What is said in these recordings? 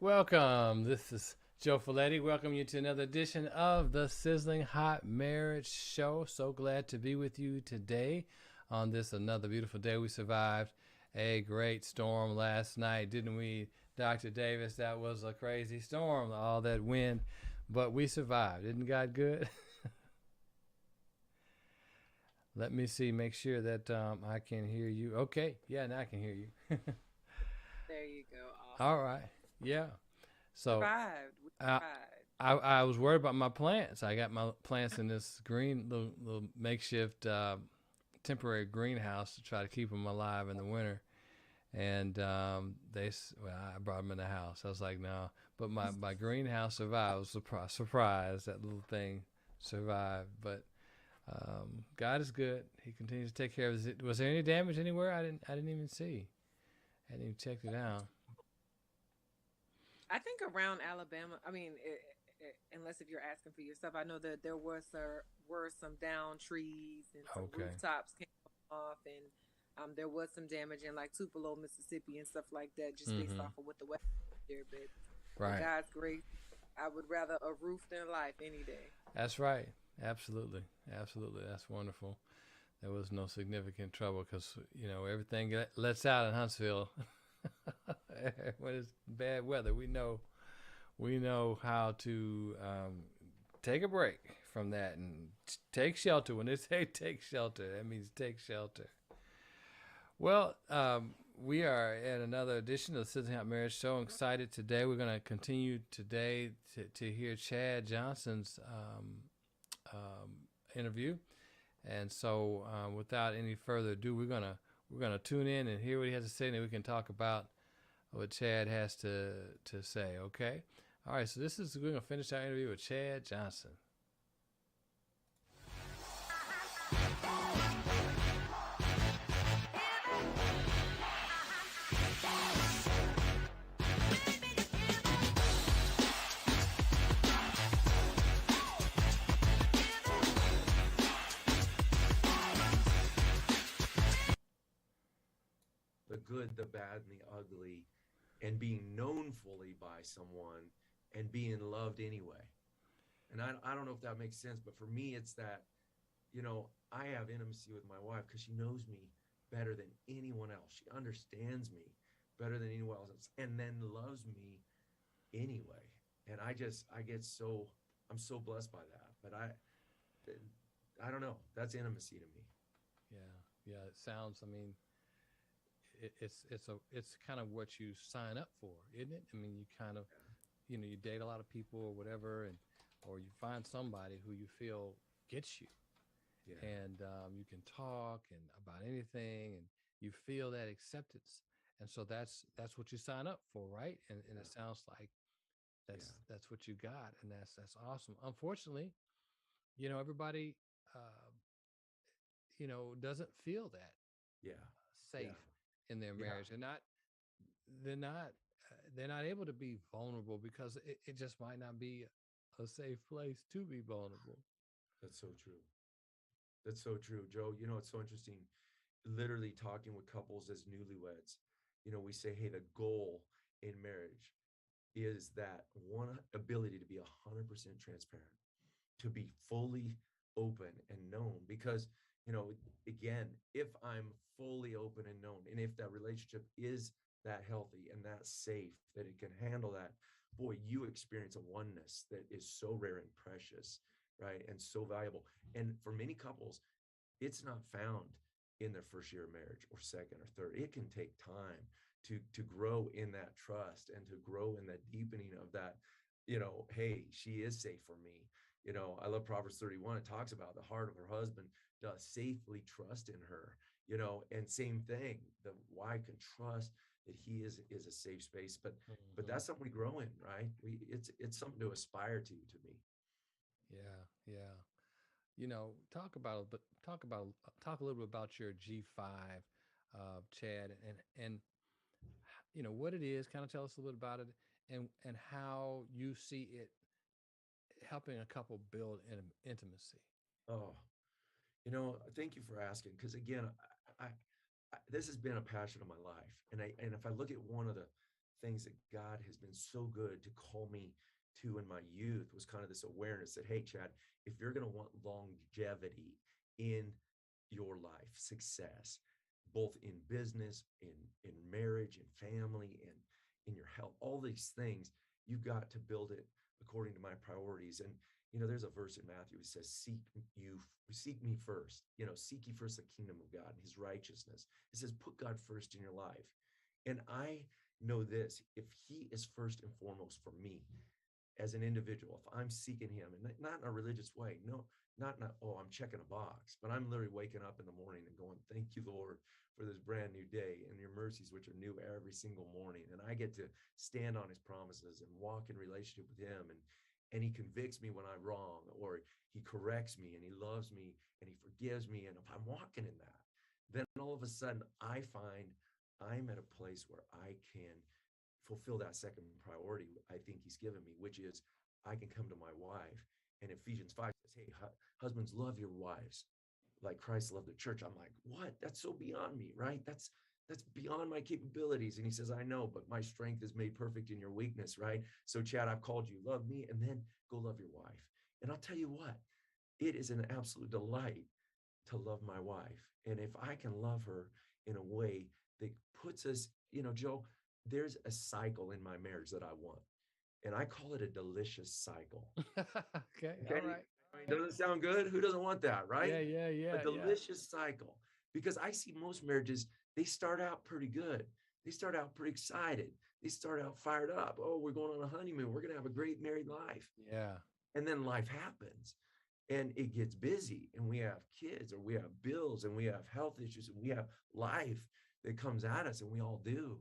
Welcome. This is Joe Folletti. Welcome you to another edition of the Sizzling Hot Marriage Show. So glad to be with you today on this another beautiful day. We survived a great storm last night, didn't we, Dr. Davis? That was a crazy storm, all that wind, but we survived. Isn't God good? Let me see, make sure that I can hear you. Okay, yeah, now I can hear you. There you go. All Awesome. right, yeah. So Survived. We I, survived. I was worried about my plants. I got my plants in this green little makeshift temporary greenhouse to try to keep them alive in the winter. And I brought them in the house. I was like, no, but my greenhouse survived. I was surprised that little thing survived. But God is good. He continues to take care of it. Was there any damage anywhere? I didn't even see. I hadn't even checked it out. I think around Alabama, unless if you're asking for yourself, I know that there were some down trees and some Okay. rooftops came off, and there was some damage in like Tupelo, Mississippi, and stuff like that, just based Mm-hmm. off of what the weather there. But by Right. God's grace, I would rather a roof than life any day. That's right. Absolutely. Absolutely. That's wonderful. There was no significant trouble because everything lets out in Huntsville when it's bad weather. We know how to take a break from that and take shelter. When they say take shelter, that means take shelter. Well, we are at another edition of the Sizzling Hot Marriage Show. I'm excited today. We're going to continue today to hear Chad Johnson's interview. And so, without any further ado, we're gonna tune in and hear what he has to say, and then we can talk about what Chad has to say. Okay. All right. So we're gonna finish our interview with Chad Johnson. The good, the bad, and the ugly, and being known fully by someone and being loved anyway. And I don't know if that makes sense, but for me, it's that, I have intimacy with my wife because she knows me better than anyone else. She understands me better than anyone else and then loves me anyway. And I get I'm so blessed by that. But I don't know. That's intimacy to me. Yeah. Yeah. It sounds. I mean, it's kind of what you sign up for, isn't it? I mean, you kind of you date a lot of people or whatever, and or you find somebody who you feel gets you, Yeah. and you can talk and about anything, and you feel that acceptance, and so that's what you sign up for, right? And Yeah. it sounds like Yeah. that's what you got, and that's awesome. Unfortunately, everybody uh, doesn't feel that Yeah. Yeah. safe in their Yeah. marriage. They're not able to be vulnerable because it just might not be a safe place to be vulnerable. That's so true. That's so true, Joe. It's so interesting. Literally talking with couples as newlyweds, we say, hey, the goal in marriage is that one ability to be 100% transparent, to be fully open and known. Because, you know, again, if I'm fully open and known, and if that relationship is that healthy and that safe, that it can handle that, boy, you experience a oneness that is so rare and precious, right? And so valuable. And for many couples, it's not found in their first year of marriage or second or third. It can take time to grow in that trust and to grow in that deepening of that, hey, she is safe for me. I love Proverbs 31. It talks about the heart of her husband does safely trust in her, and same thing, the wife can trust that he is a safe space. But Hmm. that's something we grow in, right? It's something to aspire to me. Yeah, yeah. Talk a little bit about your G5, Chad, and what it is. Kind of tell us a little bit about it, and how you see it helping a couple build intimacy. Oh, thank you for asking. Because again, I this has been a passion of my life, and if I look at one of things that God has been so good to call me to in my youth was kind of this awareness that, hey, Chad, if you're going to want longevity in your life, success, both in business, in marriage, in family, and in your health, all these things, you've got to build it according to my priorities. And there's a verse in Matthew that says, seek me first. Seek ye first the kingdom of God and his righteousness. It says, put God first in your life. And I know this, if he is first and foremost for me as an individual, if I'm seeking him, and not in a religious way, no, not, oh, I'm checking a box, but I'm literally waking up in the morning and going, thank you, Lord, for this brand new day and your mercies, which are new every single morning. And I get to stand on his promises and walk in relationship with him. And he convicts me when I'm wrong, or he corrects me and he loves me and he forgives me. And if I'm walking in that, then all of a sudden I find I'm at a place where I can fulfill that second priority I think he's given me, which is I can come to my wife. And Ephesians 5 says, hey, husbands, love your wives like Christ loved the church. I'm like, what? That's so beyond me, right? That's beyond my capabilities. And he says, I know, but my strength is made perfect in your weakness, right? So Chad, I've called you, love me, and then go love your wife. And I'll tell you what, it is an absolute delight to love my wife. And if I can love her in a way that puts us, Joe, there's a cycle in my marriage that I want. And I call it a delicious cycle. Okay. Okay. All right. I All mean, right. doesn't it sound good? Who doesn't want that, Yeah. right? Yeah. A Yeah. Yeah. delicious cycle. Because I see most marriages, they start out pretty good. They start out pretty excited. They start out fired up. Oh, we're going on a honeymoon. We're going to have a great married life. Yeah. And then life happens and it gets busy and we have kids or we have bills and we have health issues and we have life that comes at us, and we all do.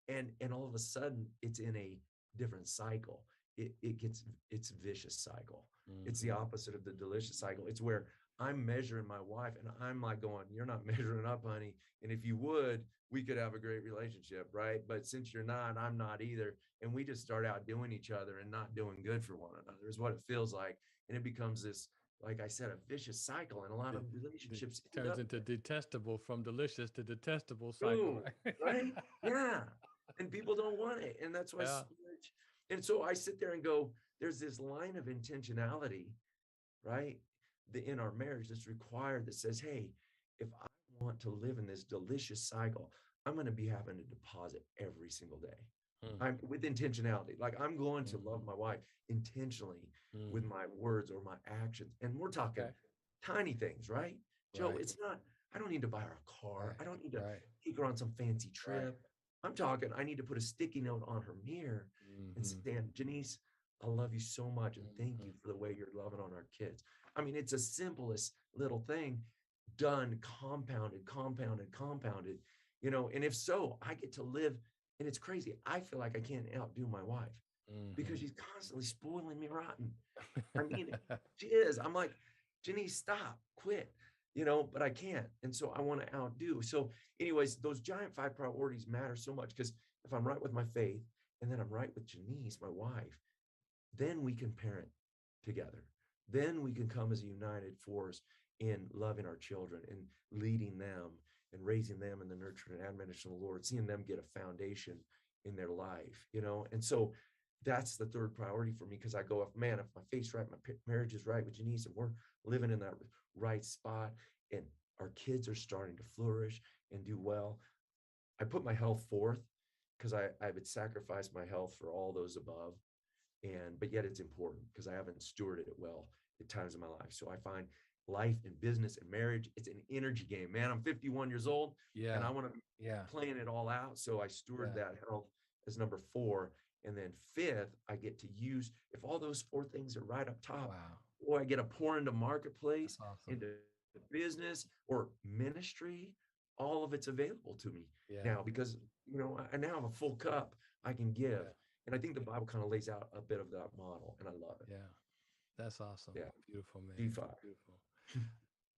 And all of a sudden it's in a different cycle. It's vicious cycle. It's the Mm-hmm. opposite of the delicious cycle. It's where I'm measuring my wife and I'm like going, you're not measuring up, honey. And if you would, we could have a great relationship, right? But since you're not, I'm not either. And we just start out doing each other and not doing good for one another is what it feels like. And it becomes this, like I said, a vicious cycle. And a lot of The relationships end turns up into detestable, from delicious to detestable cycle, boom, right? right? Yeah. And people don't want it. And that's why Yeah. and so I sit there and go, there's this line of intentionality, right? In our marriage that's required that says, hey, if I want to live in this delicious cycle, I'm going to be having to deposit every single day. Mm, I'm with intentionality. Like I'm going to love mhm, my wife intentionally with mm. my words or my actions. And we're talking Okay. tiny things, right? Joe, Right. it's not, I don't need to buy her a car. Right. I don't need to Right. take her on some fancy Right. trip. I'm talking, I need to put a sticky note on her mirror and Mm-hmm. saying, Janice, I love you so much. And thank Mm-hmm. you for the way you're loving on our kids. I mean, it's a simplest little thing done, compounded, compounded, compounded, and if so, I get to live. And it's crazy. I feel like I can't outdo my wife because Mm-hmm. she's constantly spoiling me rotten. I mean, she is. I'm like, Jenny, stop, quit, but I can't. And so I want to outdo. So, anyways, those giant 5 priorities matter so much because if I'm right with my faith and then I'm right with Janice, my wife, then we can parent together. Then we can come as a united force in loving our children and leading them and raising them in the nurture and admonition of the Lord, seeing them get a foundation in their life. And so that's the third priority for me because I go, if my faith's right, my marriage is right with Janice, and we're living in that right spot, and our kids are starting to flourish and do well. I put my health forth because I would sacrifice my health for all those above, but yet it's important because I haven't stewarded it well at times in my life. So I find life and business and marriage, it's an energy game, man. I'm 51 years old and Yeah. I want to be Yeah. playing it all out. So I steward Yeah. that health as number 4. And then 5th, I get to use, if all those 4 things are right up top, Wow. or I get to pour into marketplace, That's awesome. into business or ministry, all of it's available to me Yeah. now because, I now have a full cup I can give. Yeah. And I think the Bible kind of lays out a bit of that model, and I love it. Yeah. That's awesome. Yeah, Beautiful, man. D5. Beautiful.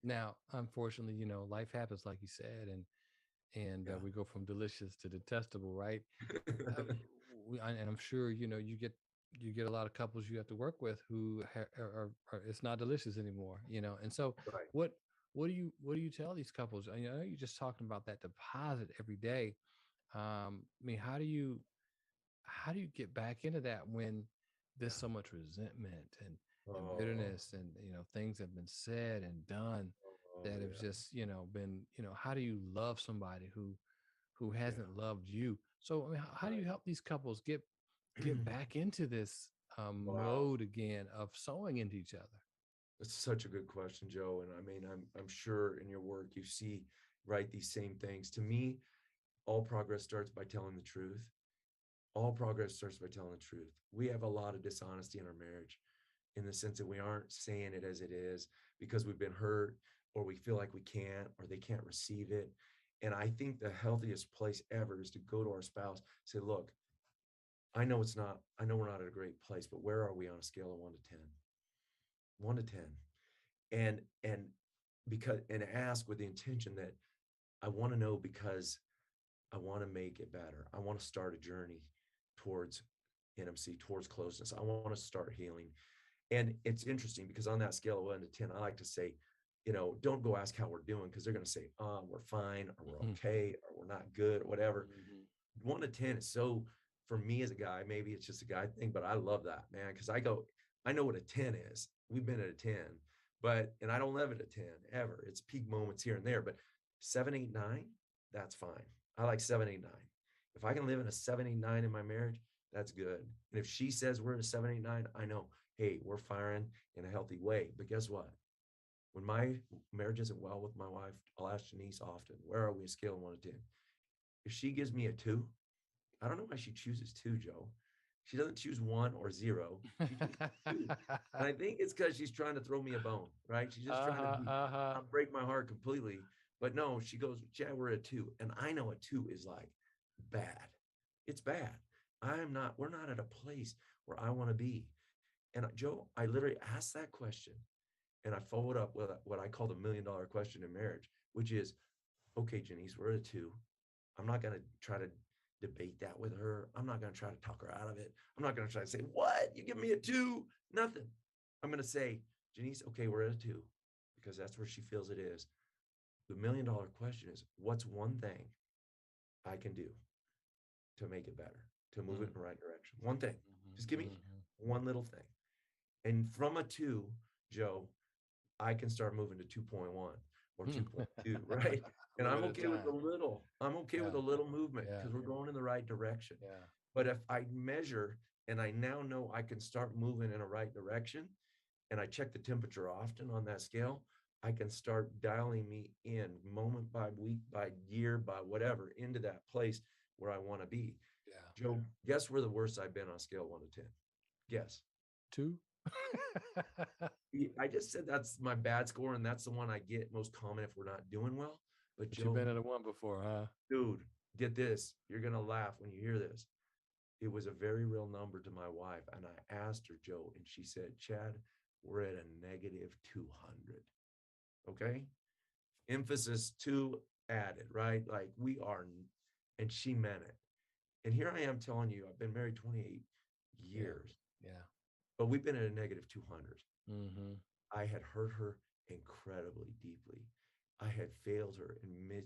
Now, unfortunately, life happens, like you said, and Yeah. we go from delicious to detestable, right? Uh, and I'm sure you get a lot of couples you have to work with who it's not delicious anymore, and so Right. what what do you tell these couples? I know you're just talking about that deposit every day. I mean, how do you how do you get back into that when there's Yeah. so much resentment and Oh, bitterness and things have been said and done oh that have yeah. just been how do you love somebody who Yeah. hasn't loved you? So I mean, how do you help these couples get Right. back into this Wow. mode again of sewing into each other? That's such a good question, Joe. And I mean, I'm sure in your work you see, right, these same things. To me, all progress starts by telling the truth. All progress starts by telling the truth. We have a lot of dishonesty in our marriage in the sense that we aren't saying it as it is because we've been hurt or we feel like we can't or they can't receive it. And I think the healthiest place ever is to go to our spouse, say, look, I know we're not at a great place, but where are we on a scale of 1 to 10? 1 to 10. And because and ask with the intention that I want to know because I want to make it better. I want to start a journey towards intimacy, towards closeness. I want to start healing. And it's interesting because on that scale of 1 to 10, I like to say, don't go ask how we're doing because they're going to say, we're fine, or we're okay, or we're not good, or whatever. Mhm. 1 to 10 is so, for me as a guy, maybe it's just a guy thing, but I love that, man, because I know what a 10 is. We've been at a 10, and I don't live at a 10 ever. It's peak moments here and there, but 7, 8, 9, that's fine. I like 7, 8, 9. If I can live in a 7, 8, 9 in my marriage, that's good. And if she says we're in a 7, 8, 9, I know, hey, we're firing in a healthy way. But guess what? When my marriage isn't well with my wife, I'll ask Janice often, where are we scale of 1 to 10? If she gives me a 2, I don't know why she chooses 2, Joe. She doesn't choose 1 or 0. She chooses 2. And I think it's because she's trying to throw me a bone, right? She's just trying to Uh-huh, uh-huh. not break my heart completely. But no, she goes, Chad, we're at 2. And I know a 2 is like bad. It's bad. We're not at a place where I want to be. And Joe, I literally asked that question and I followed up with what I call the $1 million question in marriage, which is, okay, Janice, we're at a 2. I'm not going to try to debate that with her. I'm not going to try to talk her out of it. I'm not going to try to say, what? You give me a 2? Nothing. I'm going to say, Janice, okay, we're at a 2 because that's where she feels it is. The $1 million question is, what's one thing I can do to make it better, to move it in the right direction? One thing. Just give me Mhm. one little thing. And from a 2, Joe, I can start moving to 2.1 or Mhm. 2.2, right? A And little I'm bit of okay with the time. little. I'm okay with Yeah, a little movement yeah, because we're going in the right direction. yeah. But if I measure and I now know I can start moving in a right direction and I check the temperature often on that scale, I can start dialing me in moment by week, by year, by whatever, into that place where I want to be. Yeah. Joe, guess where the worst I've been on a scale of 1 to 10? Guess. 2? I just said that's my bad score, and that's the one I get most common if we're not doing well. But But you've Joe, been at a 1 before, huh? dude, get this. You're gonna laugh when you hear this. It was a very real number to my wife, and I asked her, Joe, and she said, Chad, we're at a negative 200. Okay, emphasis 2 added, right? Like we are, and she meant it. And here I am telling you, I've been married 28 Yeah, years, yeah. but we've been at a negative 200. Mhm. I had hurt her incredibly deeply. I had failed her in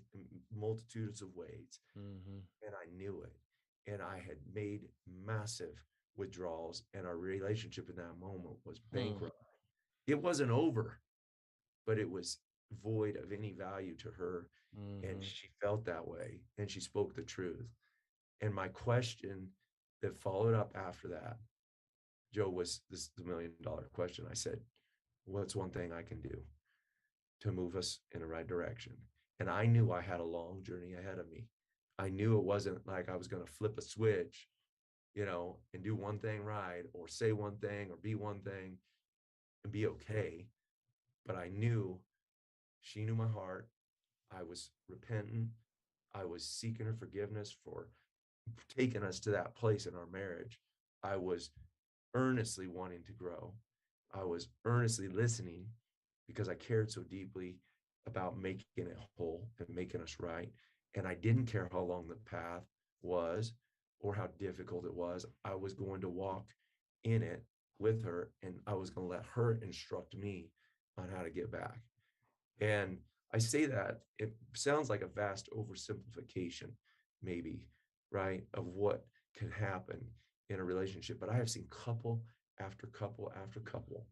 multitudes of ways, Mhm. and I knew it. And I had made massive withdrawals, and our relationship in that moment was Hmm. bankrupt. It wasn't over, but it was void of any value to her. And Mhm. she felt that way, and she spoke the truth. And my question that followed up after that, Joe, was this the $1 million question. I said, what's one thing I can do to move us in the right direction? And I knew I had a long journey ahead of me. I knew it wasn't like I was going to flip a switch, and do one thing right or say one thing or be one thing and be okay. But I knew she knew my heart. I was repentant. I was seeking her forgiveness for taking us to that place in our marriage. I was earnestly wanting to grow. I was earnestly listening because I cared so deeply about making it whole and making us right. And I didn't care how long the path was or how difficult it was. I was going to walk in it with her, and I was going to let her instruct me on how to get back. And I say that it sounds like a vast oversimplification, maybe, right, of what can happen in a relationship. But I have seen couple after couple after couple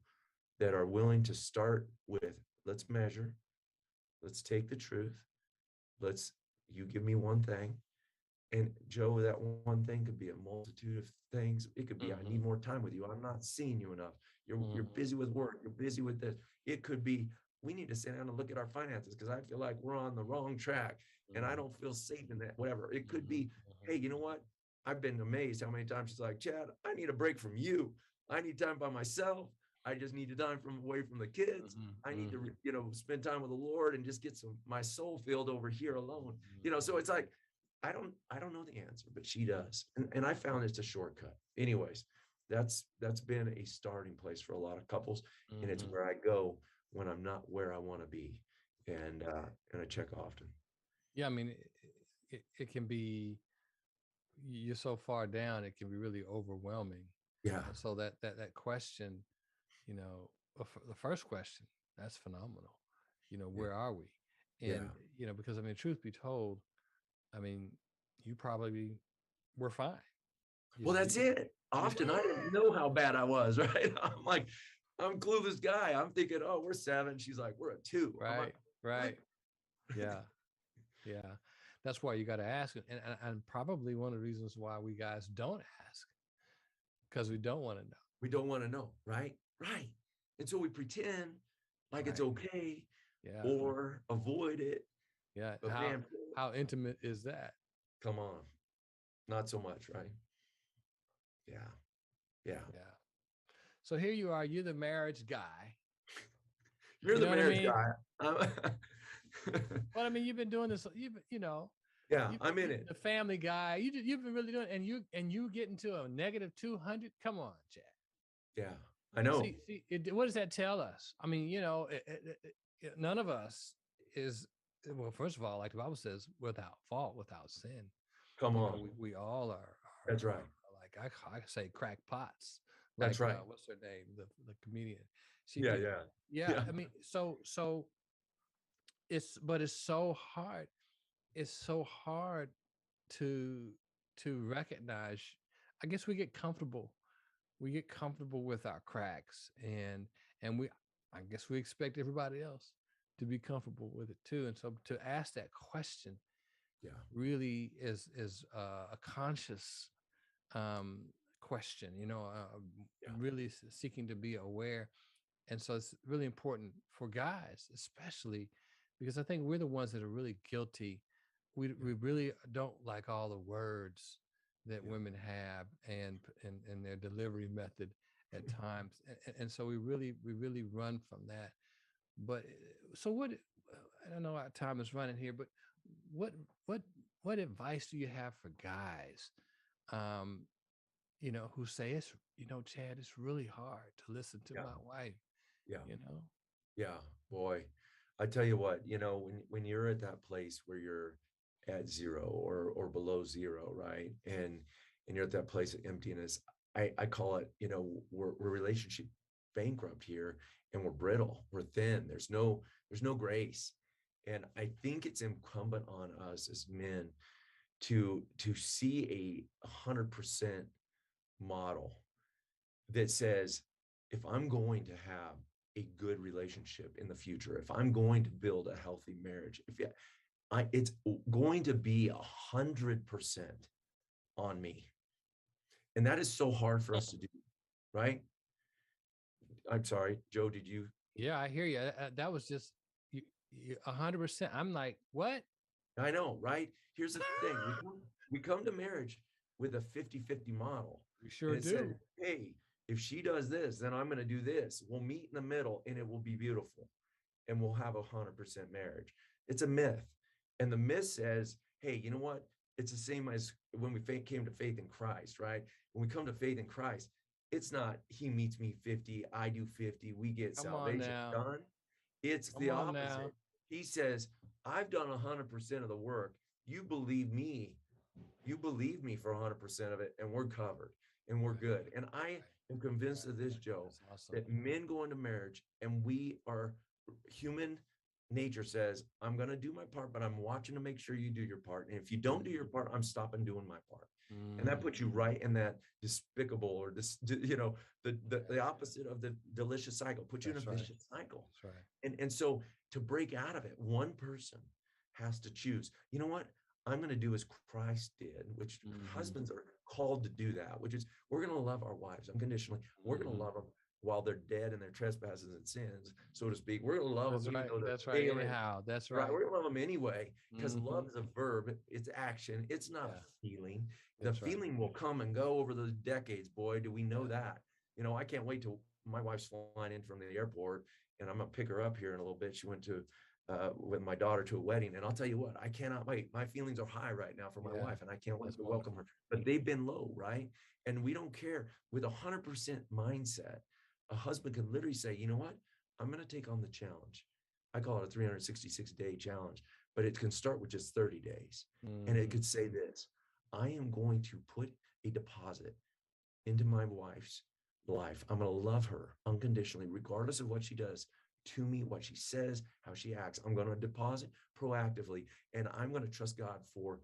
that are willing to start with, let's measure, let's take the truth, let's, you give me one thing. And Joe, that one thing could be a multitude of things. It could be, I Mm-hmm. need more time with you. I'm not seeing you enough. You're Mm-hmm. busy with work. You're busy with this. It could be, we need to sit down and look at our finances because I feel like we're on the wrong track and I Mm-hmm. don't feel safe in that, whatever. It could Mm-hmm. be, hey, you know what? I've been amazed how many times she's like, Chad, I need a break from you. I need time by myself. I just need to time from away from the kids. I need to, Mm-hmm. spend time with the Lord and just get my soul filled over here alone. So Mm-hmm. it's like, I don't know the answer, but she does. And I found it's a shortcut. Anyways, that's been a starting place for a lot of couples. And it's Mm-hmm. where I go when I'm not where I want to be. And I check often. Yeah, I mean, it can be, you're so far down, it can be really overwhelming. Yeah. And so that question, you know, the first question, that's phenomenal. You know, Yeah. where are we? Yeah. And you know, because I mean, truth be told, I mean, you probably were fine. You Well, know, you that's could, it. you. Often I didn't know how bad I was, right? I'm like, I'm clueless guy. I'm thinking, oh, we're 7. She's like, we're a 2. I'm like, Right, what? right, yeah, yeah. That's why you got to ask, and probably one of the reasons why we guys don't ask, because we don't want to know. We don't want to know, right? Right. And so we pretend like it's Right. okay Yeah. or avoid it. Yeah. But man, How intimate is that? come on. Not so much, right? Yeah. Yeah. Yeah. So here you are, you're the marriage guy. You're You the know what I marriage mean? guy. Well, I mean, you've been doing this, Yeah, you I'm in you it. the family guy. You've been really doing, and you get into a negative 200. Come on, Chad. Yeah, I know. What does that tell us? I mean, none of us is, well. First of all, like the Bible says, without fault, without sin. Come You on. know, we all That's are right. like I say crack pots. That's Like right. what's her name? The comedian. She Yeah, did. yeah. Yeah, Yeah. I mean, so it's so hard. It's so hard to recognize. I guess we get comfortable. We get comfortable with our cracks, and we, I guess we expect everybody else to be comfortable with it too. And so to ask that question Yeah. really is a conscious um, question. Yeah. Really seeking to be aware. And so it's really important for guys, especially because I think we're the ones that are really guilty. Yeah. We really don't like all the words that Yeah. women have and their delivery method at times. And so we really run from that. But so what, I don't know, our time is running here, but what what what advice do you have for guys um who say, Chad, it's really hard to listen to Yeah. my wife, Yeah. you know? Yeah. Boy, I tell you what, when you're at that place where you're at 0 or below 0, right? And you're at that place of emptiness, I call it, we're relationship bankrupt here, and we're brittle, we're thin. There's no grace. And I think it's incumbent on us as men to see 100% model that says, if I'm going to have a good relationship in the future, if I'm going to build a healthy marriage, it's going to be 100% on me. And that is so hard for us to do, right? I'm sorry, Joe, did you? Yeah, I hear you. That was just you, 100%. I'm like, what? I know, right? Here's the thing. We come to marriage with a 50-50 model. We And sure it says, do. hey, if she does this, then I'm going to do this. We'll meet in the middle and it will be beautiful. And we'll have 100% marriage. It's a myth. And the myth says, hey, you know what? It's the same as when we came to faith in Christ, right? When we come to faith in Christ, it's not he meets me 50, I do 50, we get Come on salvation now. done. It's Come the on now. opposite. He says, I've done 100% of the work. You believe me. You believe me for 100% of it, and we're covered and we're Right, good. And I right, am convinced right. of this, Joe, That's awesome. that men go into marriage and we are human nature says, I'm going to do my part, but I'm watching to make sure you do your part. And if you don't do your part, I'm stopping doing my part. And that Mm, puts you right in that despicable or this, the yeah, opposite of the delicious cycle, puts you in a that's right. vicious cycle. That's right. And so to break out of it, one person has to choose, you know what? I'm going to do as Christ did, which Mm-hmm. husbands are called to do that, which is we're going to love our wives unconditionally. We're going to Mm-hmm. love them while they're dead in their trespasses and sins, so to speak. We're going to love That's them even right. though they're That's right. failing. Anyhow, that's Right, right. we're gonna love them anyway because Mm-hmm. love is a verb. It's action. It's not Yeah, a feeling. The that's right. feeling will come and go over the decades. Boy, do we know Yeah. that? I can't wait till my wife's flying in from the airport, and I'm gonna pick her up here in a little bit. She went to with my daughter to a wedding, and I'll tell you what, I cannot wait. My feelings are high right now for my Yeah. wife, and I can't wait That's to welcome her. wonderful. But they've been low, right? And we don't care. With 100% mindset, a husband can literally say, you know what? I'm gonna take on the challenge. I call it a 366-day challenge, but it can start with just 30 days. And it Mm-hmm. could say this: I am going to put a deposit into my wife's life. I'm going to love her unconditionally, regardless of what she does to me, what she says, how she acts. I'm going to deposit proactively, and I'm going to trust God for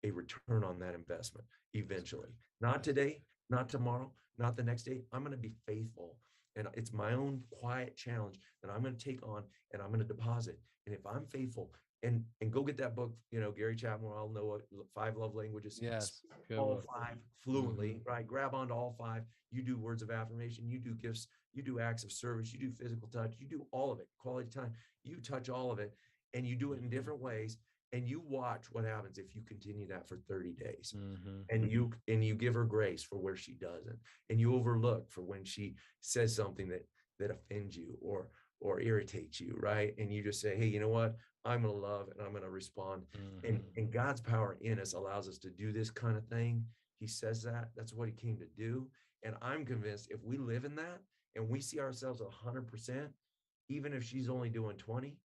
a return on that investment That's good. eventually. Not That's good. today, not tomorrow, not the next day. I'm going to be faithful. And it's my own quiet challenge that I'm going to take on and I'm going to deposit. And if I'm faithful, and go get that book, Gary Chapman, I'll know it, Five Love Languages. Yes. Speak Good all book. five Mm-hmm. fluently, right? Grab onto all five. You do words of affirmation, you do gifts, you do acts of service, you do physical touch, you do all of it, quality time, you touch all of it, and you do it in Mm-hmm. different ways. And you watch what happens if you continue that for 30 days. Mm-hmm. And you give her grace for where she doesn't, and you overlook for when she says something that offends you or irritates you, right? And you just say, hey, you know what? I'm going to love and I'm going to respond. and Mm-hmm. and God's power in us allows us to do this kind of thing. He says that's what he came to do. And I'm convinced if we live in that and we see ourselves 100%, even if she's only doing 20,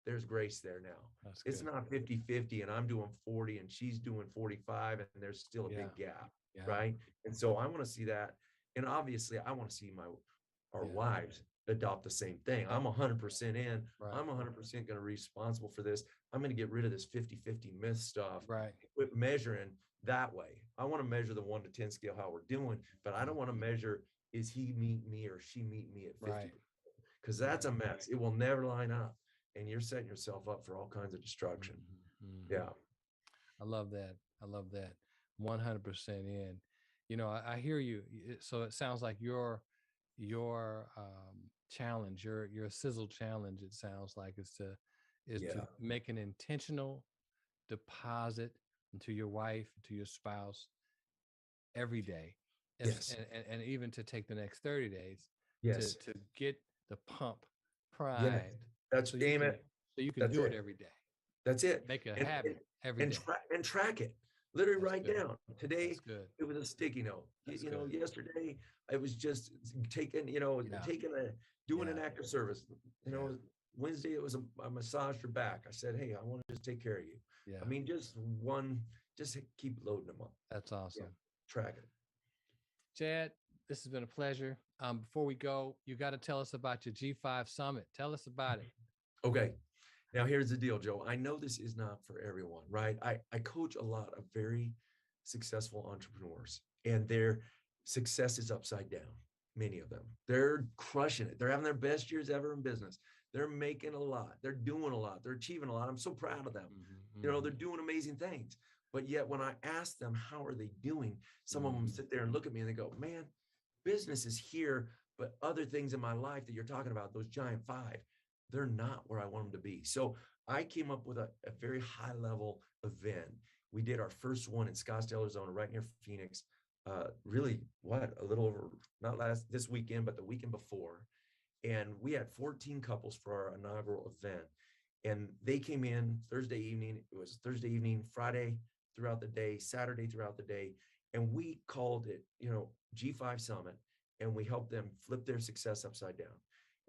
there's grace there now. That's It's good. not 50-50 and I'm doing 40 and she's doing 45 and there's still a Yeah. big gap, Yeah. right? And so I want to see that. And obviously I want to see our Yeah. wives adopt the same thing. I'm 100% in. Right. I'm 100% going to be responsible for this. I'm going to get rid of this 50-50 myth stuff. Right. Quit measuring that way. I want to measure the 1 to 10 scale how we're doing, but I don't want to measure is he meet me or she meet me at 50, Right. because Right. that's a mess. It will never line up, and you're setting yourself up for all kinds of destruction. Mm-hmm. Mm-hmm. Yeah. I love that. I love that. 100% in. I hear you. So it sounds like your challenge, your sizzle challenge. It sounds like is to Yeah. make an intentional deposit into your wife, to your spouse every day, as Yes. and even to take the next 30 days to Yes. to get the pump Yes. primed, That's so you aim can it. so you can That's do it it. every day. That's it. Make a And and habit every and day. track it. Literally That's write good. down. Today That's good. it was a sticky note. That's good. Yesterday I was just Yeah. doing an Yeah. act of service. Yeah. Wednesday it was I massaged her back. I said, hey, I want to just take care of you. I Yeah. mean, just keep loading them up. That's Yeah. awesome. Track it. Chad, this has been a pleasure. Before we go, you got to tell us about your G5 Summit. Tell us about it. Okay. Now here's the deal, Joe. I know this is not for everyone, right? I coach a lot of very successful entrepreneurs, and their success is upside down. Many of them. They're crushing it. They're having their best years ever in business. They're making a lot. They're doing a lot. They're achieving a lot. I'm so proud of them. Mm-hmm, mm-hmm, They're doing amazing things. But yet when I ask them how are they doing, some of them mm-hmm. sit there and look at me and they go, "Man, business is here, but other things in my life that you're talking about, those giant five, they're not where I want them to be." So I came up with a very high level event. We did our first one in Scottsdale, Arizona, right near Phoenix. Really, a little over, not this weekend, but the weekend before. And we had 14 couples for our inaugural event. And they came in Thursday evening. It was Thursday evening, Friday throughout the day, Saturday throughout the day. And we called it, G5 Summit. And we helped them flip their success upside down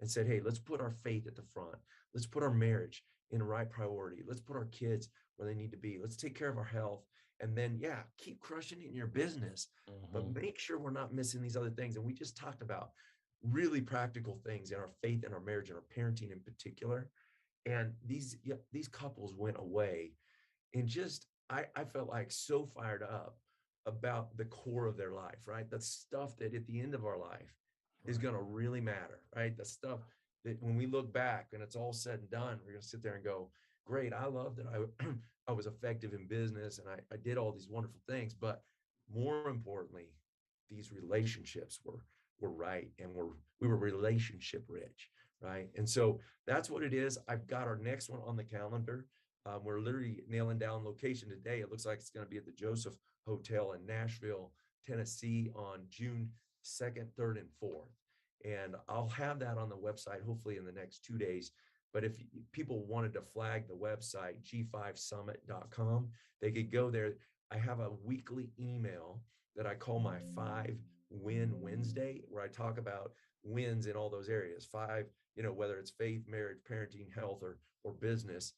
and said, hey, let's put our faith at the front. Let's put our marriage in the right priority. Let's put our kids where they need to be. Let's take care of our health. And then, yeah, keep crushing it in your business, but Mm-hmm. make sure we're not missing these other things. And we just talked about really practical things in our faith and our marriage and our parenting in particular. And these couples went away and just I felt like so fired up about the core of their life, right? The stuff that at the end of our life is Right. going to really matter, right? The stuff that when we look back and it's all said and done, we're going to sit there and go, great, I love that I was effective in business and I did all these wonderful things, but more importantly, these relationships were right and we were relationship rich, right? And so that's what it is. I've got our next one on the calendar. We're literally nailing down location today. It looks like it's going to be at the Joseph Hotel in Nashville, Tennessee on June 2nd, 3rd, and 4th. And I'll have that on the website hopefully in the next 2 days. But if people wanted to flag the website, g5summit.com, they could go there. I have a weekly email that I call my 5-Win Wednesday, where I talk about wins in all those areas. Five, whether it's faith, marriage, parenting, health, or business.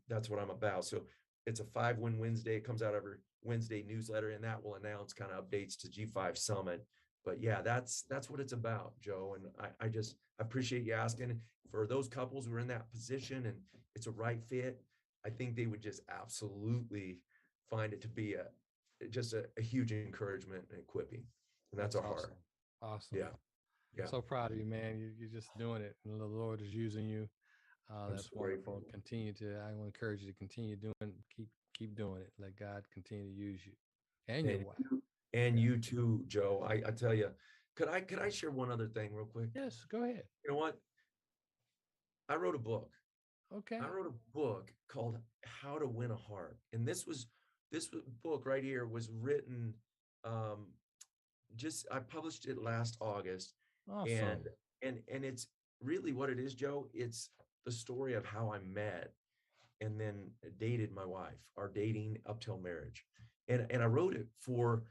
That's what I'm about. So it's a 5-Win Wednesday. It comes out every Wednesday newsletter, and that will announce kind of updates to G5 Summit. But yeah, that's what it's about, Joe. And I just appreciate you asking. For those couples who are in that position and it's a right fit, I think they would just absolutely find it to be just a huge encouragement and equipping. And that's That's our awesome. heart. Awesome. Yeah. Yeah. So proud of you, man. You're just doing it. And the Lord is using you. I'm so That's grateful. wonderful. Continue to. I want to encourage you to continue doing. Keep doing it. Let God continue to use you and your And wife. and Yeah. you too, Joe. I tell you, could I share one other thing real quick? Yes. Go ahead. You know what? I wrote a book. I Okay. wrote a book called How to Win a Heart. And book right here was written um just I published it last August. And Awesome. and it's really what it is, Joe. It's the story of how I met and then dated my wife, our dating up till marriage. And I wrote it for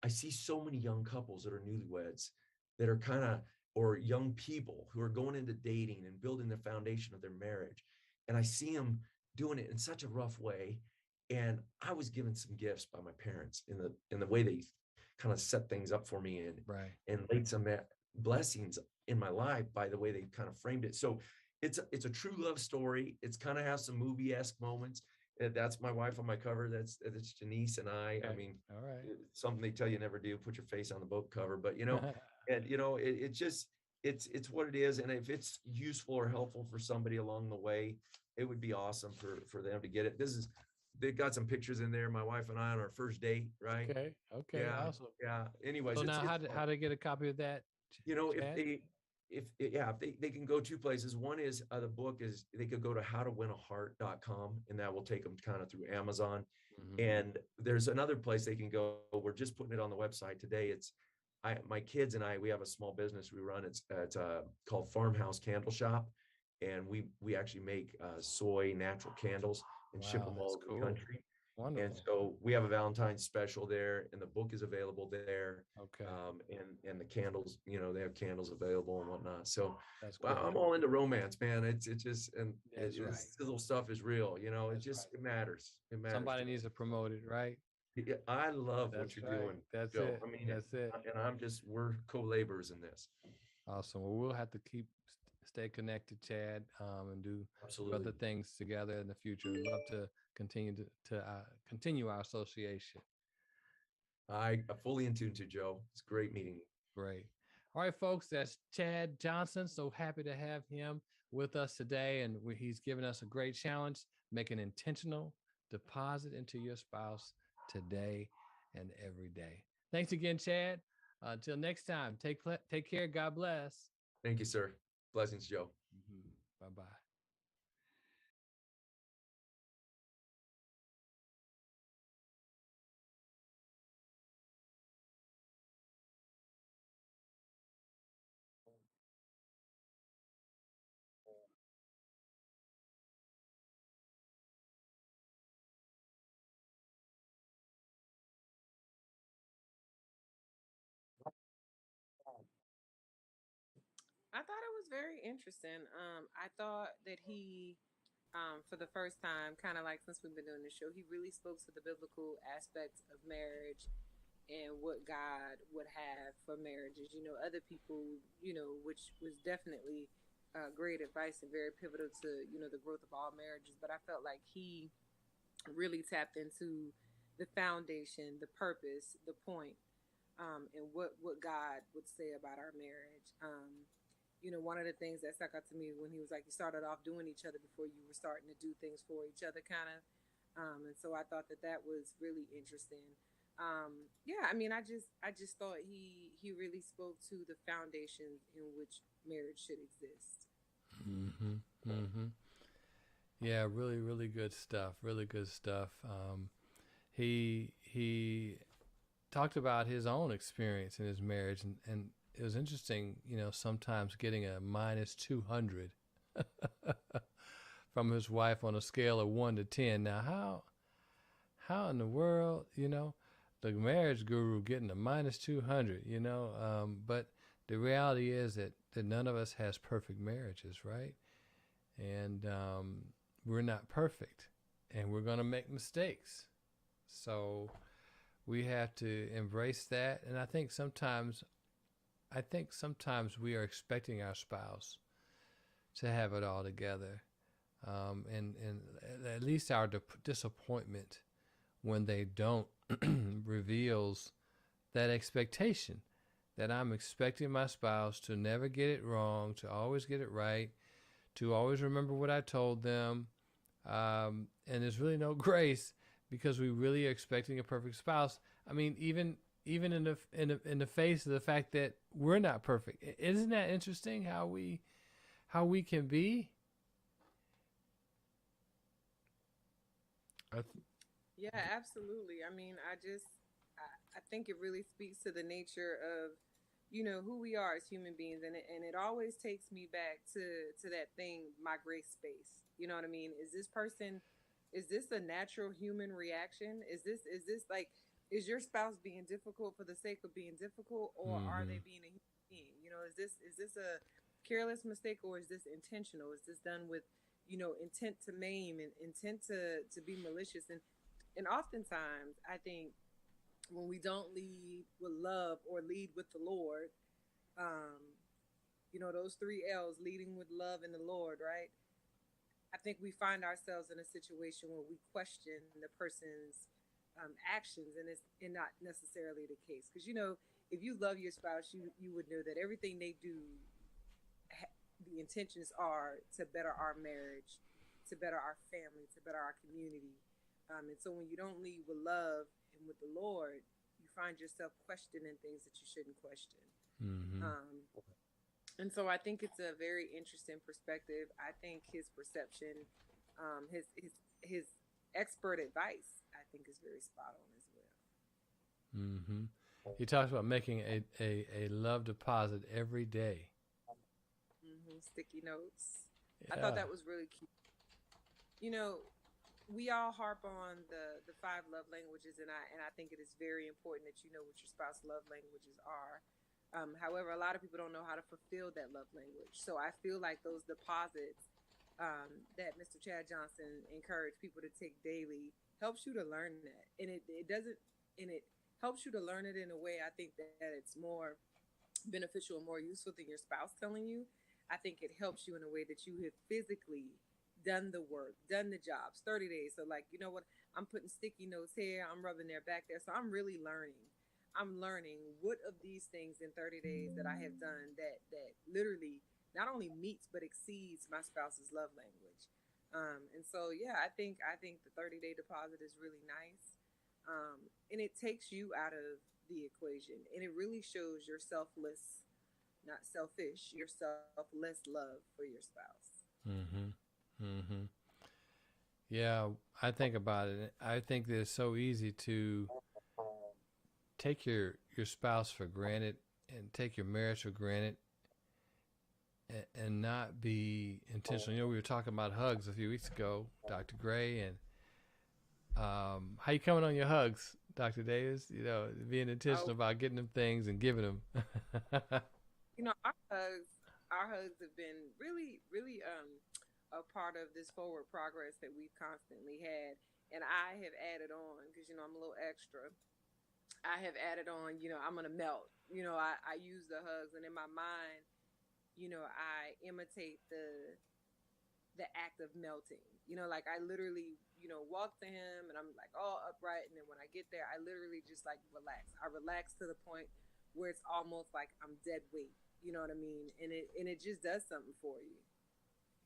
I see so many young couples that are newlyweds that are kind of, or young people who are going into dating and building the foundation of their marriage. And I see them doing it in such a rough way. And I was given some gifts by my parents in the way they kind of set things up for me Right. and laid some blessings in my life by the way they kind of framed it. So it's a true love story. It's kind of has some movie-esque moments. That's my wife on my cover. That's Janice and I. I Okay. mean, All right. something they tell you never do, put your face on the book cover. But and it just it's what it is. And if it's useful or helpful for somebody along the way, it would be awesome for them to get it. They got some pictures in there, my wife and I on our first date, right? Okay. Okay. Yeah, Awesome. yeah. Anyways, So now, it's fun. how to get a copy of that, If Chad? they can go two places. One is the book is they could go to howtowinaheart.com and that will take them kind of through Amazon. Mm-hmm. And there's another place they can go. We're just putting it on the website today. My kids and we have a small business we run. It's called Farmhouse Candle Shop. And we actually make soy natural candles and ship Wow, them all that's over the cool. country. And Wonderful. so we have a Valentine's special there, and the book is available there. Okay. And the candles, they have candles available and whatnot. So, That's well, great. I'm all into romance, man. It's just That's right. this sizzle stuff is real. That's right. It matters. It matters Somebody to needs to promote it, right? me. Yeah, I love what That's you're right. doing, That's Joe. it. I mean it, That's it. and we're co-laborers in this. Awesome. Well, we'll have to stay connected, Chad, and do other Absolutely. things together in the future. We'd love to continue to continue our association. I'm fully in tune to Joe. It's great meeting you. Great. All right, folks, that's Chad Johnson. So happy to have him with us today. And he's given us a great challenge: make an intentional deposit into your spouse today and every day. Thanks again, Chad. Until next time, take care. God bless. Thank you, sir. Blessings, Joe. Bye bye. I thought it was very interesting. I thought that he, for the first time, kind of like since we've been doing the show, he really spoke to the biblical aspects of marriage and what God would have for marriages. Other people, which was definitely great advice and very pivotal to the growth of all marriages. But I felt like he really tapped into the foundation, the purpose, the point, and what God would say about our marriage. One of the things that stuck out to me when he was like, you started off doing each other before you were starting to do things for each other, kind of. And so I thought that was really interesting. Yeah, I mean, I just thought he really spoke to the foundations in which marriage should exist. Mm-hmm. Mm-hmm. Yeah, really, really good stuff. Really good stuff. He talked about his own experience in his marriage, and it was interesting. Sometimes getting a -200 from his wife on a scale of 1 to 10. Now, how in the world, the marriage guru getting a -200? But the reality is that none of us has perfect marriages, right? And we're not perfect, and we're going to make mistakes. So we have to embrace that. And I think sometimes we are expecting our spouse to have it all together, and at least our disappointment when they don't reveals that expectation, that I'm expecting my spouse to never get it wrong, to always get it right, to always remember what I told them. And there's really no grace, because we really are expecting a perfect spouse. I mean, even in the face of the fact that we're not perfect. Isn't that interesting how we can be? Yeah, absolutely. I mean, I think it really speaks to the nature of who we are as human beings, and it always takes me back to that thing, my grace space. You know what I mean? Is this a natural human reaction? Is this like, is your spouse being difficult for the sake of being difficult, or are Mm-hmm. they being a human being? Is this a careless mistake, or is this intentional? Is this done with intent to maim and intent to be malicious? And oftentimes, I think when we don't lead with love or lead with the Lord, um, those three L's, leading with love and the Lord, right? I think we find ourselves in a situation where we question the person's actions, and it's and not necessarily the case. Because if you love your spouse, you would know that everything they do, the intentions are to better our marriage, to better our family, to better our community. And so when you don't lead with love and with the Lord, you find yourself questioning things that you shouldn't question. Mm-hmm. Um, and so I think it's a very interesting perspective. I think his perception, his expert advice, I think is very spot on as well. Mm-hmm. He talks about making a love deposit every day. Sticky notes. I thought Yeah. that was really cute. You know, we all harp on the five love languages, and I think it is very important that you know what your spouse love languages are. However, a lot of people don't know how to fulfill that love language. So I feel like those deposits that Mr. Chad Johnson encouraged people to take daily helps you to learn that, and it doesn't, and it helps you to learn it in a way. I think that it's more beneficial and more useful than your spouse telling you. I think it helps you in a way that you have physically done the work, done the jobs, 30 days. So, like, you know what? I'm putting sticky notes here, I'm rubbing their back there. So, I'm really learning. I'm learning what of these things in 30 days that I have done that literally not only meets but exceeds my spouse's love language. And so, yeah, I think the 30-day deposit is really nice, and it takes you out of the equation, and it really shows your selfless, not selfish, your selfless love for your spouse. Mm-hmm. Mm-hmm. Yeah, I think about it. I think that it's so easy to take your spouse for granted and take your marriage for granted, and not be intentional. We were talking about hugs a few weeks ago, Dr. Gray, and how you coming on your hugs, Dr. Davis? Being Oh, intentional about getting them things and giving them. our hugs have been really, really a part of this forward progress that we've constantly had. And I have added on, because I'm a little extra. I have added on, I'm gonna melt. I use the hugs, and in my mind, I imitate the act of melting. Like I literally, walk to him and I'm like all upright, and then when I get there, I literally just like relax. I relax to the point where it's almost like I'm dead weight. You know what I mean? And it just does something for you,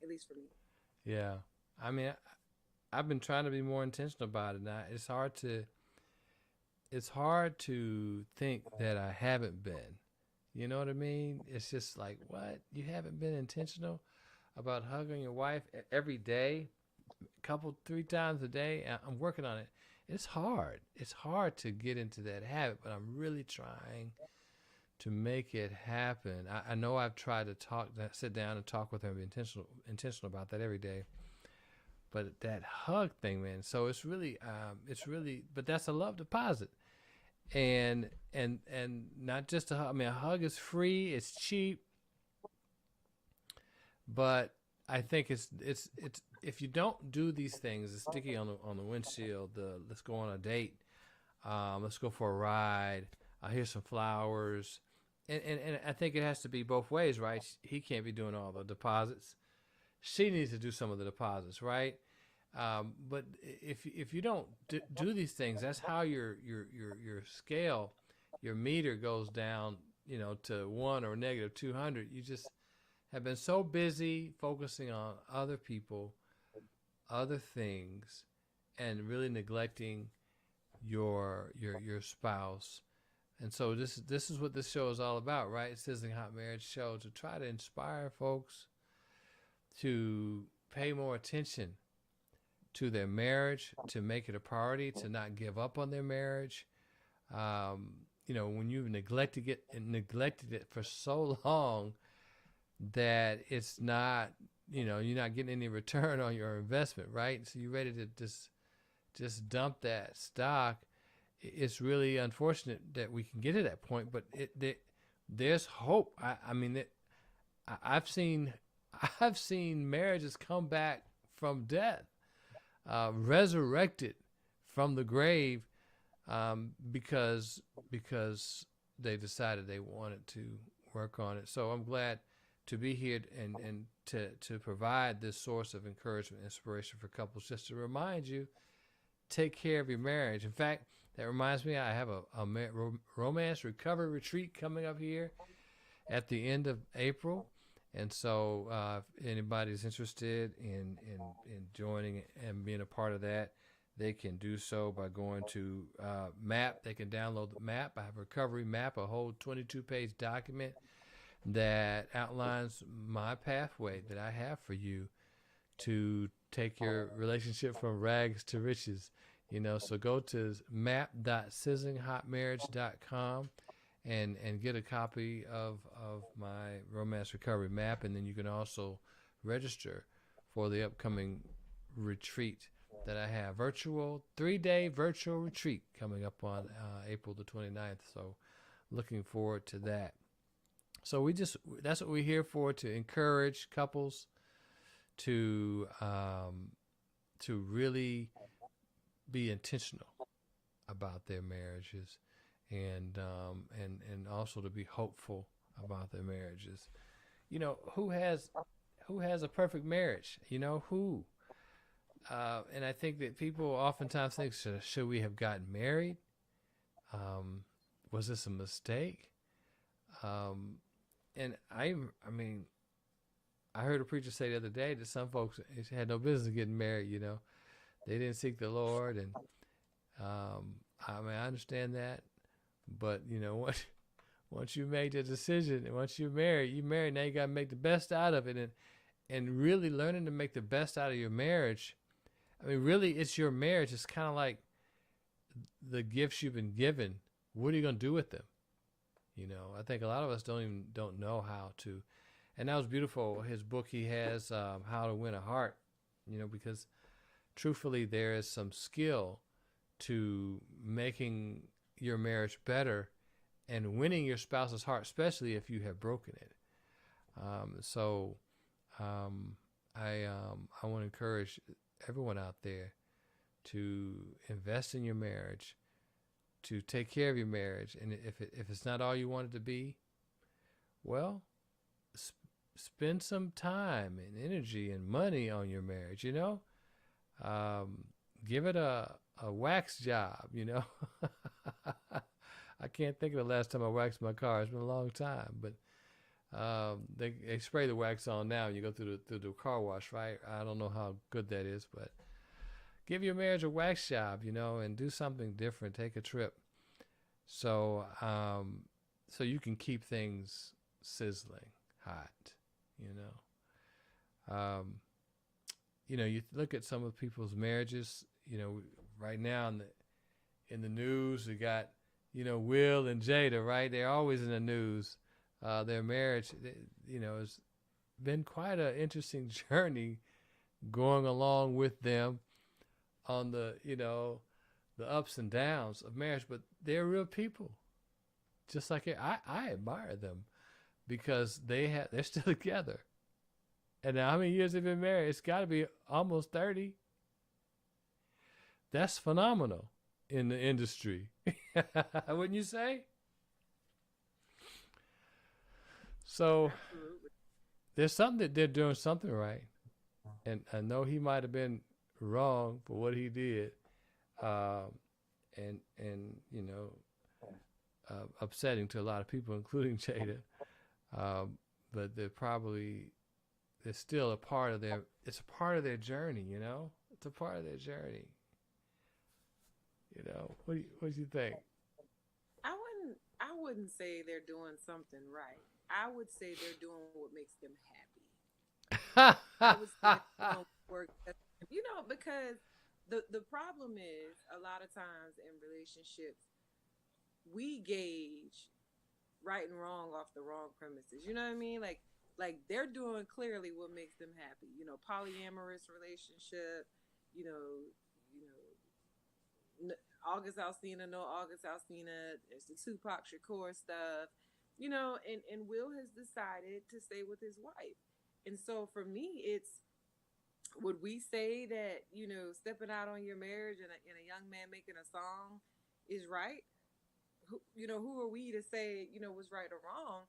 at least for me. Yeah. I mean, I've been trying to be more intentional about it. Now it's hard to think that I haven't been. You know what I mean? It's just like, what? You haven't been intentional about hugging your wife every day, couple, 3 times a day? I'm working on it. It's hard. It's hard to get into that habit, but I'm really trying to make it happen. I know I've tried to sit down and talk with her and be intentional about that every day. But that hug thing, man. So it's really, but that's a love deposit, and not just a hug. I mean, a hug is free, it's cheap, but I think it's if you don't do these things, the sticky on the windshield, the let's go on a date, let's go for a ride, here's some flowers, and I think it has to be both ways, right? He can't be doing all the deposits. She needs to do some of the deposits, right? But if you don't do these things, that's how your scale, your meter goes down, to 1 or negative 200. You just have been so busy focusing on other people, other things, and really neglecting your spouse. And so this is what this show is all about, right? Sizzling Hot Marriage Show, to try to inspire folks to pay more attention to their marriage, to make it a priority, to not give up on their marriage. When you've neglected it for so long that it's not, you're not getting any return on your investment, right? So you're ready to just dump that stock. It's really unfortunate that we can get to that point, but there's hope. I've seen marriages come back from death, resurrected from the grave, because they decided they wanted to work on it. So I'm glad to be here and to provide this source of encouragement, inspiration for couples, just to remind you, take care of your marriage. In fact, that reminds me, I have a romance recovery retreat coming up here at the end of April. And so if anybody's interested in joining and being a part of that, they can do so by going to MAP. They can download the MAP. I have a recovery map, a whole 22-page document that outlines my pathway that I have for you to take your relationship from rags to riches. So go to map.sizzlinghotmarriage.com and get a copy of my romance recovery map, and then you can also register for the upcoming retreat that I have, 3-day virtual retreat coming up on April the 29th. So looking forward to that. So that's what we're here for, to encourage couples to really be intentional about their marriages, and also to be hopeful about their marriages. Who has a perfect marriage? Who? And I think that people oftentimes think, should we have gotten married? Was this a mistake? And I heard a preacher say the other day that some folks had no business getting married. They didn't seek the Lord, and I understand that, but what? Once you make the decision, and once you're married, now you got to make the best out of it, and really learning to make the best out of your marriage. Really, it's your marriage. It's kind of like the gifts you've been given. What are you going to do with them? I think a lot of us don't know how to. And that was beautiful. His book, he has How to Win a Heart, because truthfully, there is some skill to making your marriage better and winning your spouse's heart, especially if you have broken it. I want to encourage everyone out there to invest in your marriage, to take care of your marriage. And if it's not all you want it to be, well, spend some time and energy and money on your marriage, you know? Give it a wax job, you know? I can't think of the last time I waxed my car. It's been a long time, but they spray the wax on now. You go through the car wash, right? I don't know how good that is, but give your marriage a wax job, you know, and do something different. Take a trip, so so you can keep things sizzling hot, you know. You know, you look at some of people's marriages. You know, right now in the news, we got, you know, Will and Jada, right? They're always in the news. Their marriage, you know, has been quite an interesting journey going along with them on the, you know, the ups and downs of marriage. But they're real people. Just like I admire them because they're still together. And now how many years they've been married? It's got to be almost 30. That's phenomenal in the industry. Wouldn't you say? So there's something that they're doing something right. And I know he might have been wrong for what he did. And you know, upsetting to a lot of people, including Jada. But they're still a part of it's a part of their journey, you know? It's a part of their journey. You know, what do you think? I wouldn't say they're doing something right. I would say they're doing what makes them happy. I would say they're doing work, you know, because the problem is a lot of times in relationships we gauge right and wrong off the wrong premises. You know what I mean? Like they're doing clearly what makes them happy. You know, polyamorous relationship. You know, August Alsina, no August Alsina. There's the Tupac Shakur stuff. You know, and Will has decided to stay with his wife. And so for me, would we say that, you know, stepping out on your marriage and a young man making a song is right? You know, who are we to say, you know, what's right or wrong?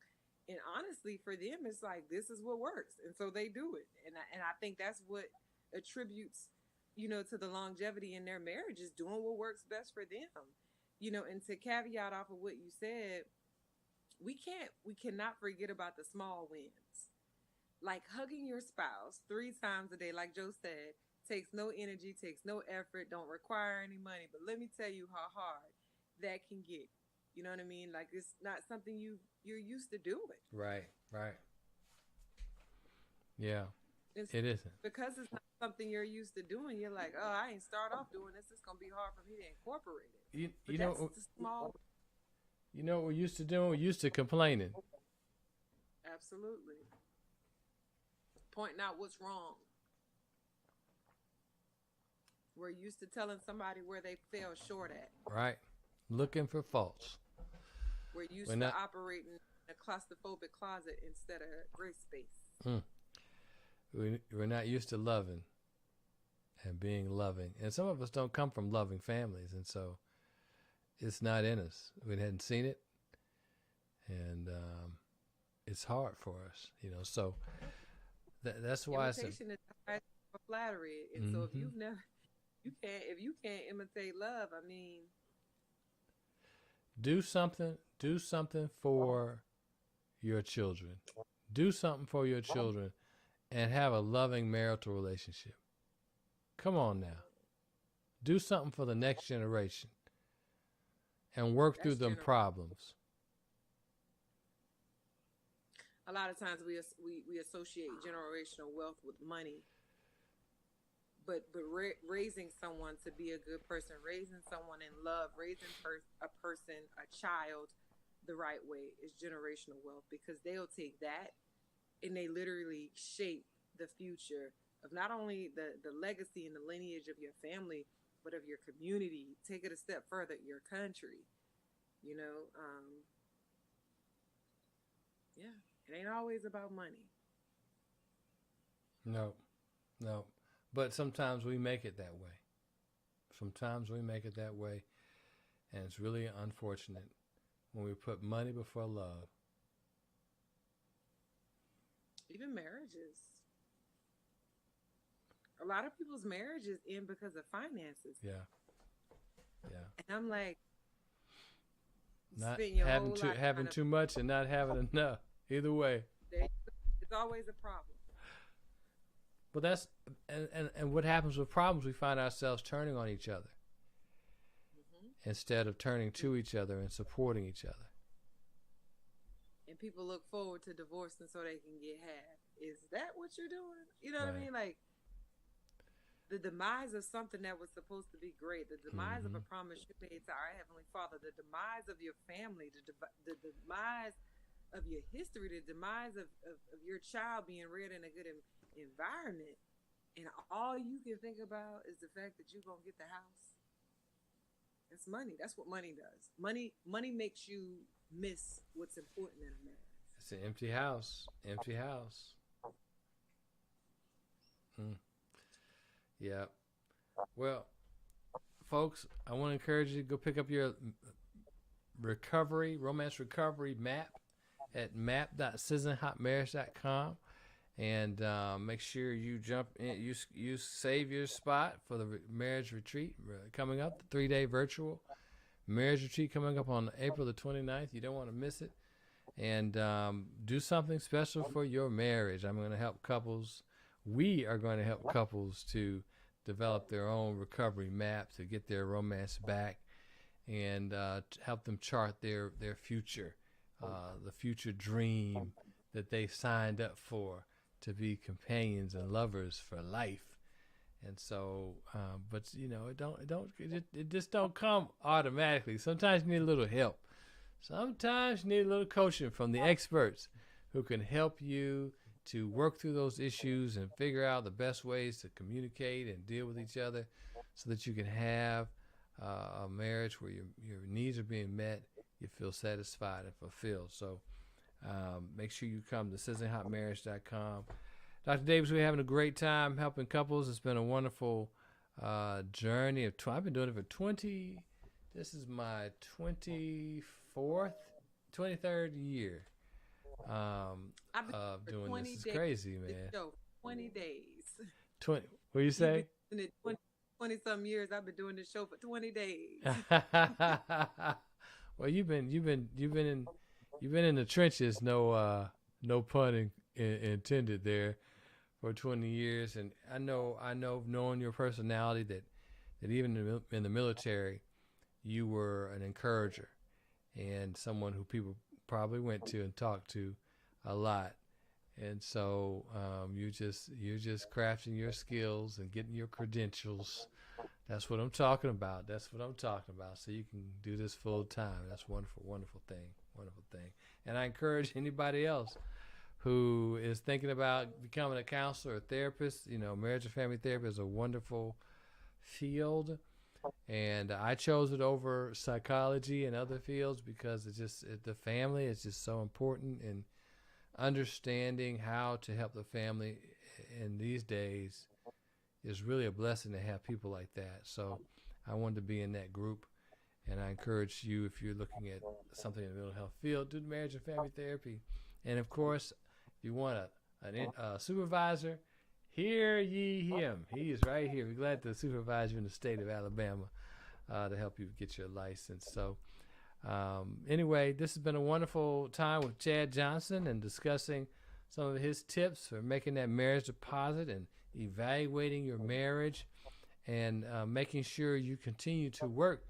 And honestly, for them, it's like, this is what works. And so they do it. And I think that's what attributes, you know, to the longevity in their marriage, is doing what works best for them. You know, and to caveat off of what you said, we cannot forget about the small wins. Like hugging your spouse 3 times a day, like Joe said, takes no energy, takes no effort, don't require any money. But let me tell you how hard that can get. You know what I mean? Like, it's not something you're used to doing. Right. Yeah, it isn't. Because it's not something you're used to doing, you're like, oh, I ain't start off doing this. It's going to be hard for me to incorporate it. You know, the small. You know what we're used to doing? We're used to complaining. Absolutely. Pointing out what's wrong. We're used to telling somebody where they fell short at. Right. Looking for faults. We're used to operating in a claustrophobic closet instead of gray space. We're not used to loving and being loving. And some of us don't come from loving families, and so it's not in us. We hadn't seen it, and it's hard for us, you know. So that's why imitation is for flattery, and so if you can't imitate love, I mean, do something for your children. Do something for your children, and have a loving marital relationship. Come on now, do something for the next generation, and work through them problems. A lot of times we associate generational wealth with money, but raising someone to be a good person, raising someone in love, raising a child the right way is generational wealth, because they'll take that and they literally shape the future of not only the legacy and the lineage of your family, but of your community. Take it a step further, your country. You know, yeah. It ain't always about money. No. But sometimes we make it that way. And it's really unfortunate when we put money before love. Even marriages. A lot of people's marriages end because of finances. Yeah. Yeah. And I'm like, you Not spend your having whole too life having trying to, too much and not having enough. Either way. it's always a problem. But that's and what happens with problems, we find ourselves turning on each other instead of turning to each other and supporting each other. And people look forward to divorcing so they can get half. Is that what you're doing? You know what I mean? Like, the demise of something that was supposed to be great, the demise of a promise you made to our Heavenly Father, the demise of your family, the demise of your history, the demise of your child being reared in a good environment. And all you can think about is the fact that you're going to get the house. It's money. That's what money does. Money makes you miss what's important in a marriage. It's an empty house. Empty house. Yeah. Well, folks, I want to encourage you to go pick up your romance recovery map at map.sizzlinghotmarriage.com, and make sure you jump in. You save your spot for the marriage retreat coming up, the 3-day virtual marriage retreat coming up on April the 29th. You don't want to miss it. And do something special for your marriage. I'm going to help couples. We are going to help couples to develop their own recovery map to get their romance back, and help them chart their future, the future dream that they signed up for, to be companions and lovers for life. And so, but you know, it just don't come automatically. Sometimes you need a little help. Sometimes you need a little coaching from the experts who can help you to work through those issues and figure out the best ways to communicate and deal with each other, so that you can have a marriage where your needs are being met, you feel satisfied and fulfilled. So make sure you come to sizzlinghotmarriage.com. Dr. Davis, we're having a great time helping couples. It's been a wonderful journey. I've been doing it for 20. This is my 23rd year of doing this. It's crazy, man. 20 days. 20. What do you say? 20 some years. I've been doing this show for 20 days. Well, you've been in the trenches. No pun intended there, for 20 years. And I know knowing your personality that even in the military, you were an encourager and someone who people probably went to and talked to a lot. And so you're just crafting your skills and getting your credentials. That's what I'm talking about. So you can do this full time. That's wonderful, wonderful thing. And I encourage anybody else who is thinking about becoming a counselor or therapist. You know, marriage and family therapy is a wonderful field. And I chose it over psychology and other fields because the family is just so important, and understanding how to help the family in these days is really a blessing to have people like that. So I wanted to be in that group, and I encourage you, if you're looking at something in the mental health field, do marriage and family therapy. And of course, if you want a supervisor, hear ye him. He is right here. We're glad to supervise you in the state of Alabama to help you get your license. So anyway, this has been a wonderful time with Chad Johnson and discussing some of his tips for making that marriage deposit and evaluating your marriage, and making sure you continue to work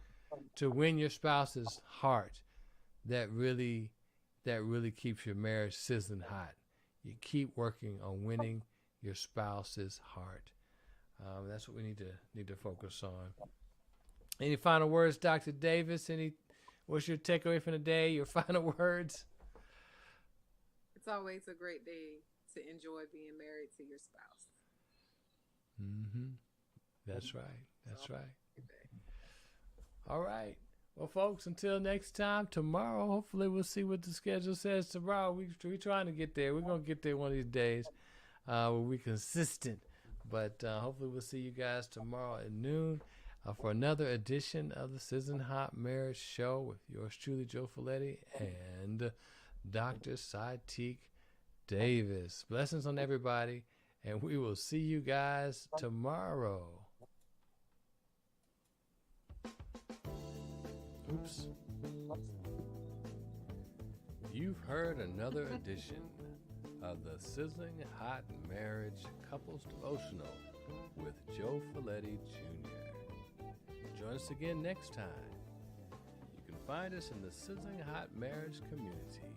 to win your spouse's heart. That really keeps your marriage sizzling hot. You keep working on winning your spouse's heart. That's what we need to focus on. Any final words, Dr. Davis? What's your takeaway from the day? Your final words? It's always a great day to enjoy being married to your spouse. That's right. All right. Well, folks, until next time, tomorrow, hopefully we'll see what the schedule says tomorrow. We're trying to get there. We're going to get there one of these days. Where we're consistent. But hopefully we'll see you guys tomorrow at noon for another edition of the Sizzling Hot Marriage Show with yours truly, Joe Folletti, and Dr. Saitik Davis. Blessings on everybody, and we will see you guys tomorrow. Oops. You've heard another edition of the Sizzling Hot Marriage Couples Devotional with Joe Folletti Jr. Join us again next time. You can find us in the Sizzling Hot Marriage community